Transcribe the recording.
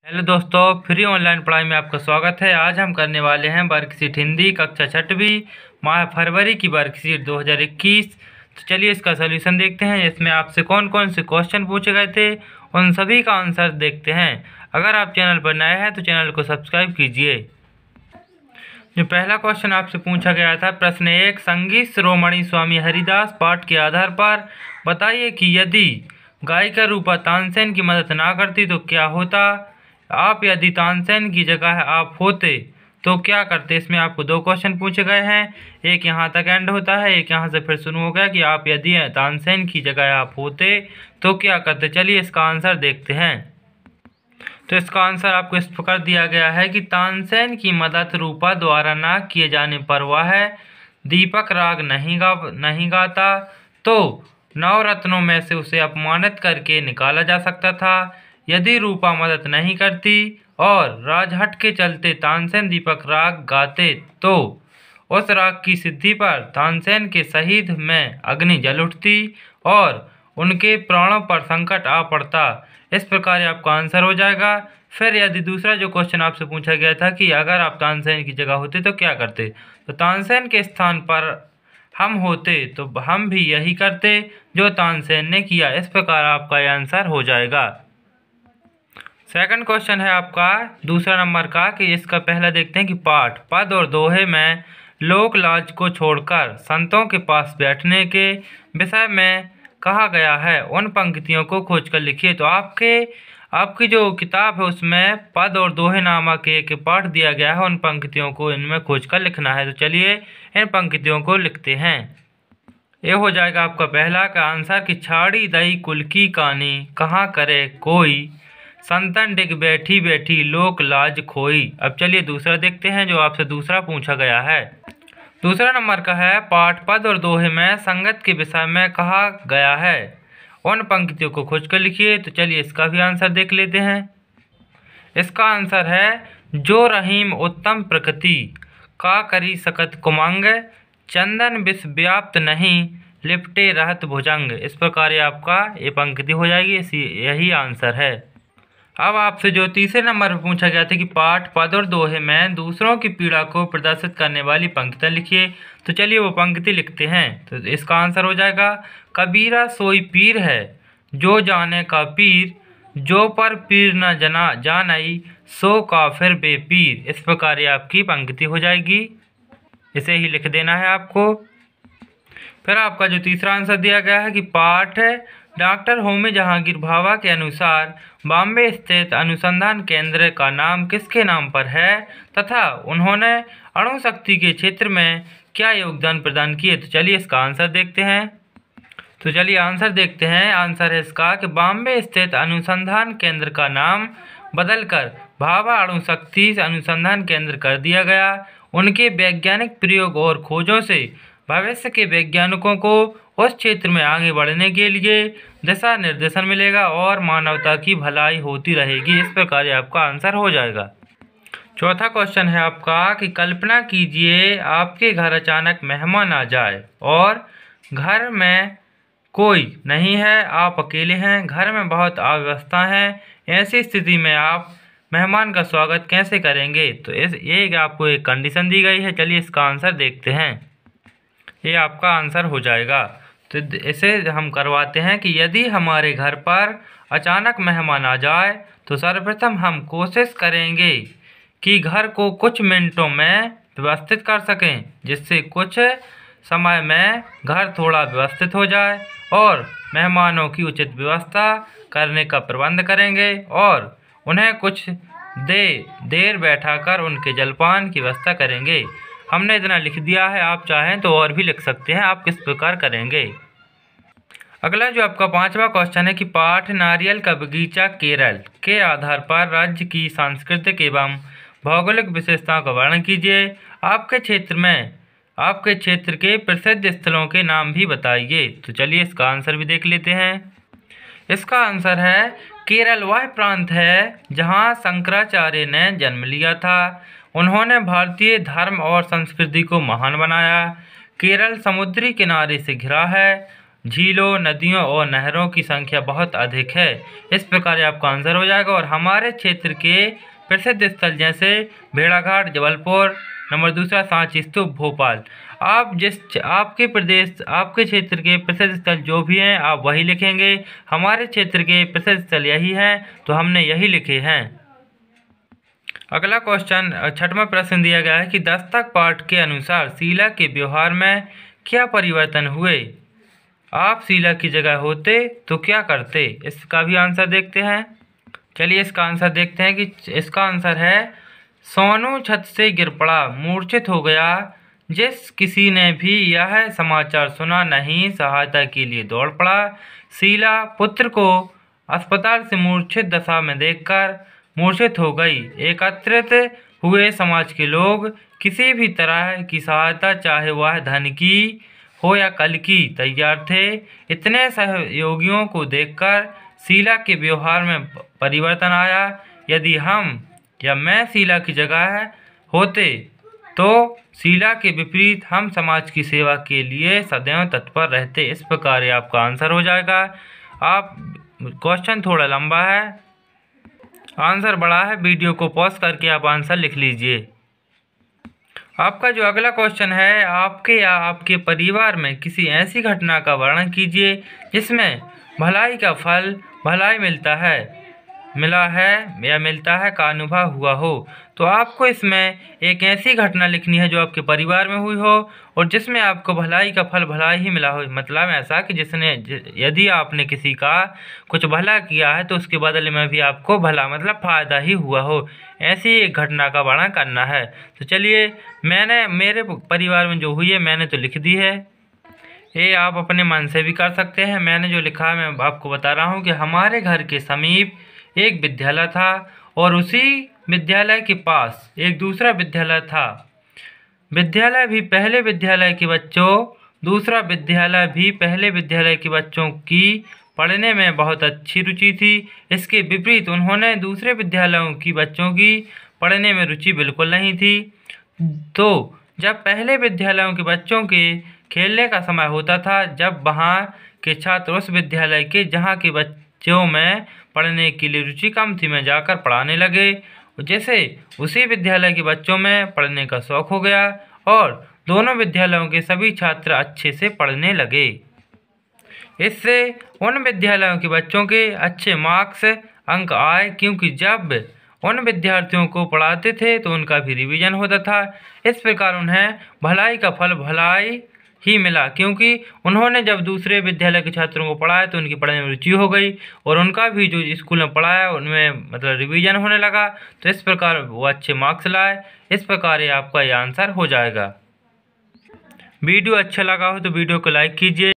Hello दोस्तों, free online पढ़ाई में आपका स्वागत है। आज हम करने वाले हैं वर्कशीट हिंदी कक्षा छठवीं माह फरवरी की वर्कशीट 2021। तो चलिए इसका सलूशन देखते हैं। इसमें आपसे कौन कौन से क्वेश्चन पूछे गए थे उन सभी का आंसर देखते हैं। अगर आप चैनल पर नए हैं तो चैनल को सब्सक्राइब कीजिए। जो पहला क्वेश्चन आपसे पूछा गया था, प्रश्न 1, संगीत शिरोमणि स्वामी हरिदास पाठ के आधार पर बताइए कि यदि गायिका रूपा तानसेन की मदद ना करती तो क्या होता। आप यदि तानसेन की जगह आप होते तो क्या करते। इसमें आपको दो क्वेश्चन पूछे गए हैं, एक यहाँ तक एंड होता है, एक यहाँ से फिर शुरू हो गया कि आप यदि तानसेन की जगह आप होते तो क्या करते। चलिए इसका आंसर देखते हैं। तो इसका आंसर आपको इस प्रकार दिया गया है कि तानसेन की मदद रूपा द्वारा ना किए जाने पर वह दीपक राग नहीं गाता तो नवरत्नों में से उसे अपमानित करके निकाला जा सकता था। यदि रूपा मदद नहीं करती और राजहट के चलते तानसेन दीपक राग गाते तो उस राग की सिद्धि पर तानसेन के शहीद में अग्नि जल उठती और उनके प्राणों पर संकट आ पड़ता। इस प्रकार आपका आंसर हो जाएगा। फिर यदि दूसरा जो क्वेश्चन आपसे पूछा गया था कि अगर आप तानसेन की जगह होते तो क्या करते, तो तानसेन के स्थान पर हम होते तो हम भी यही करते जो तानसेन ने किया। इस प्रकार आपका आंसर हो जाएगा। सेकंड क्वेश्चन है आपका दूसरा नंबर का कि इसका पहला देखते हैं कि पाठ पद और दोहे में लोक लाज को छोड़कर संतों के पास बैठने के विषय में कहा गया है। उन पंक्तियों को खोजकर लिखिए। तो आपकी जो किताब है उसमें पद और दोहे नामक एक पाठ दिया गया है। उन पंक्तियों को इनमें खोजकर लिखना है। तो चलिए इन पंक्तियों को लिखते हैं। ये हो जाएगा आपका पहला का आंसर कि छाड़ी दई कुल की कानी कहाँ करे कोई, संतन डिग बैठी बैठी लोक लाज खोई। अब चलिए दूसरा देखते हैं जो आपसे दूसरा पूछा गया है। दूसरा नंबर का है पाठ पद और दोहे में संगत के विषय में कहा गया है। उन पंक्तियों को खोजकर लिखिए। तो चलिए इसका भी आंसर देख लेते हैं। इसका आंसर है जो रहीम उत्तम प्रकृति का करी सकत कुमंग, चंदन विष व्याप्त नहीं लिपटे रहत भुजंग। इस प्रकार ये आपका ये पंक्ति हो जाएगी। यही आंसर है। अब आपसे जो तीसरे नंबर पर पूछा गया था कि पाठ पद और दोहे में दूसरों की पीड़ा को प्रदर्शित करने वाली पंक्तियाँ लिखिए। तो चलिए वो पंक्ति लिखते हैं। तो इसका आंसर हो जाएगा कबीरा सोई पीर है जो जाने का पीर, जो पर पीर न जानई सो काफिर बेपीर। इस प्रकार ये आपकी पंक्ति हो जाएगी। इसे ही लिख देना है आपको। फिर आपका जो तीसरा आंसर दिया गया है कि पाठ डॉक्टर होमी जहांगीर भाभा के अनुसार बॉम्बे स्थित अनुसंधान केंद्र का नाम किसके नाम पर है तथा उन्होंने अणुशक्ति के क्षेत्र में क्या योगदान प्रदान किए। तो चलिए इसका आंसर देखते हैं। तो चलिए आंसर देखते हैं। आंसर है इसका कि बॉम्बे स्थित अनुसंधान केंद्र का नाम बदलकर भाभा अणुशक्ति अनुसंधान केंद्र कर दिया गया। उनके वैज्ञानिक प्रयोग और खोजों से भविष्य के वैज्ञानिकों को उस क्षेत्र में आगे बढ़ने के लिए दिशा निर्देशन मिलेगा और मानवता की भलाई होती रहेगी। इस प्रकार आपका आंसर हो जाएगा। चौथा क्वेश्चन है आपका कि कल्पना कीजिए आपके घर अचानक मेहमान आ जाए और घर में कोई नहीं है, आप अकेले हैं, घर में बहुत अव्यवस्था है। ऐसी स्थिति में आप मेहमान का स्वागत कैसे करेंगे। तो ये आपको एक कंडीशन दी गई है। चलिए इसका आंसर देखते हैं। ये आपका आंसर हो जाएगा। तो इसे हम करवाते हैं कि यदि हमारे घर पर अचानक मेहमान आ जाए तो सर्वप्रथम हम कोशिश करेंगे कि घर को कुछ मिनटों में व्यवस्थित कर सकें, जिससे कुछ समय में घर थोड़ा व्यवस्थित हो जाए और मेहमानों की उचित व्यवस्था करने का प्रबंध करेंगे और उन्हें कुछ देर बैठाकर उनके जलपान की व्यवस्था करेंगे। हमने इतना लिख दिया है, आप चाहें तो और भी लिख सकते हैं। आप किस प्रकार करेंगे। अगला जो आपका पांचवा क्वेश्चन है कि पाठ नारियल का बगीचा केरल के आधार पर राज्य की सांस्कृतिक एवं भौगोलिक विशेषताओं का वर्णन कीजिए। आपके क्षेत्र के प्रसिद्ध स्थलों के नाम भी बताइए। तो चलिए इसका आंसर भी देख लेते हैं। इसका आंसर है केरल वह प्रांत है जहाँ शंकराचार्य ने जन्म लिया था। उन्होंने भारतीय धर्म और संस्कृति को महान बनाया। केरल समुद्री किनारे से घिरा है झीलों, नदियों और नहरों की संख्या बहुत अधिक है। इस प्रकार आपका आंसर हो जाएगा। और हमारे क्षेत्र के प्रसिद्ध स्थल जैसे भेड़ाघाट जबलपुर, नंबर दूसरा सांची स्तूप भोपाल। आप आपके क्षेत्र के प्रसिद्ध स्थल जो भी हैं आप वही लिखेंगे। हमारे क्षेत्र के प्रसिद्ध स्थल यही हैं तो हमने यही लिखे हैं। अगला क्वेश्चन 6वां प्रश्न दिया गया है कि दस्तक पाठ के अनुसार शीला के व्यवहार में क्या परिवर्तन हुए। आप शीला की जगह होते तो क्या करते। इसका भी आंसर देखते हैं। चलिए इसका आंसर देखते हैं कि इसका आंसर है सोनू छत से गिर पड़ा, मूर्छित हो गया। जिस किसी ने भी यह समाचार सुना नहीं, सहायता के लिए दौड़ पड़ा। शीला पुत्र को अस्पताल से मूर्छित दशा में देखकर मूर्छित हो गई। एकत्रित हुए समाज के लोग किसी भी तरह की सहायता, चाहे वह धन की हो या कल की, तैयार थे। इतने सहयोगियों को देखकर शीला के व्यवहार में परिवर्तन आया। यदि हम या मैं शीला की जगह होते तो शीला के विपरीत हम समाज की सेवा के लिए सदैव तत्पर रहते। इस प्रकार ये आपका आंसर हो जाएगा। आप क्वेश्चन थोड़ा लंबा है, आंसर बड़ा है, वीडियो को पॉज करके आप आंसर लिख लीजिए। आपका जो अगला क्वेश्चन है, आपके या आपके परिवार में किसी ऐसी घटना का वर्णन कीजिए जिसमें भलाई का फल भलाई मिला है का अनुभव हुआ हो। तो आपको इसमें एक ऐसी घटना लिखनी है जो आपके परिवार में हुई हो और जिसमें आपको भलाई का फल भलाई ही मिला हो। मतलब ऐसा कि यदि आपने किसी का कुछ भला किया है तो उसके बदले में भी आपको भला मतलब फ़ायदा ही हुआ हो। ऐसी एक घटना का वर्णन करना है। तो चलिए मेरे परिवार में जो हुई है मैंने तो लिख दी है। ये आप अपने मन से भी कर सकते हैं। मैंने जो लिखा है मैं आपको बता रहा हूँ कि हमारे घर के समीप एक विद्यालय था और उसी विद्यालय के पास एक दूसरा विद्यालय था। दूसरा विद्यालय भी पहले विद्यालय के बच्चों की पढ़ने में बहुत अच्छी रुचि थी। इसके विपरीत उन्होंने दूसरे विद्यालयों की बच्चों की पढ़ने में रुचि बिल्कुल नहीं थी। तो जब पहले विद्यालयों के बच्चों के खेलने का समय होता था, जब वहाँ के छात्र उस विद्यालय के जहाँ के बच्चों में पढ़ने के लिए रुचि कम थी में जाकर पढ़ाने लगे। जैसे उसी विद्यालय के बच्चों में पढ़ने का शौक़ हो गया और दोनों विद्यालयों के सभी छात्र अच्छे से पढ़ने लगे। इससे उन विद्यालयों के बच्चों के अच्छे मार्क्स अंक आए, क्योंकि जब उन विद्यार्थियों को पढ़ाते थे तो उनका भी रिवीजन होता था। इस प्रकार उन्हें भलाई का फल भलाई ही मिला, क्योंकि उन्होंने जब दूसरे विद्यालय के छात्रों को पढ़ाया तो उनकी पढ़ने में रुचि हो गई और उनका भी जो स्कूल में पढ़ाया उनमें मतलब रिवीजन होने लगा। तो इस प्रकार वो अच्छे मार्क्स लाए। इस प्रकार ये आपका ये आंसर हो जाएगा। वीडियो अच्छा लगा हो तो वीडियो को लाइक कीजिए।